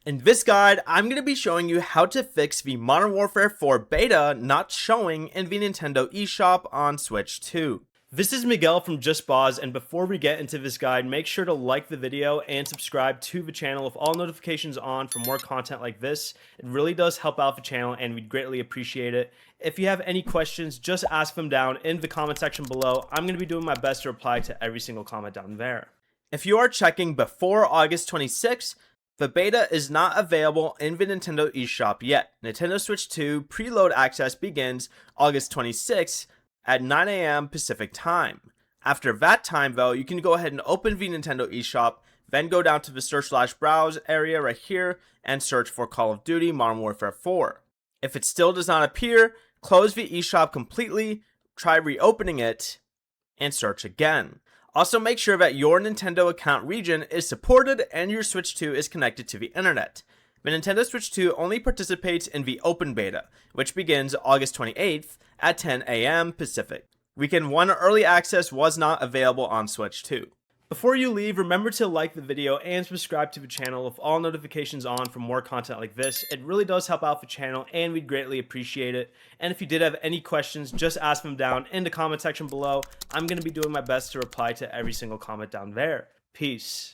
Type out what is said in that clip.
In this guide, I'm going to be showing you how to fix the Modern Warfare 4 beta not showing in the Nintendo eShop on Switch 2. This is Miguel from Just Boz, and before we get into this guide, make sure to like the video and subscribe to the channel with all notifications on for more content like this. It really does help out the channel and we'd greatly appreciate it. If you have any questions, just ask them down in the comment section below. I'm going to be doing my best to reply to every single comment down there. If you are checking before August 26th, the beta is not available in the Nintendo eShop yet. Nintendo Switch 2 preload access begins August 26th at 9 a.m. Pacific time. After that time though, you can go ahead and open the Nintendo eShop, then go down to the search/browse area right here and search for Call of Duty Modern Warfare 4. If it still does not appear, close the eShop completely, try reopening it, and search again. Also make sure that your Nintendo account region is supported and your Switch 2 is connected to the internet. The Nintendo Switch 2 only participates in the open beta, which begins August 28th at 10 a.m. Pacific. Weekend 1 early access was not available on Switch 2. Before you leave, remember to like the video and subscribe to the channel with all notifications on for more content like this. It really does help out the channel and we'd greatly appreciate it. And if you did have any questions, just ask them down in the comment section below. I'm going to be doing my best to reply to every single comment down there. Peace.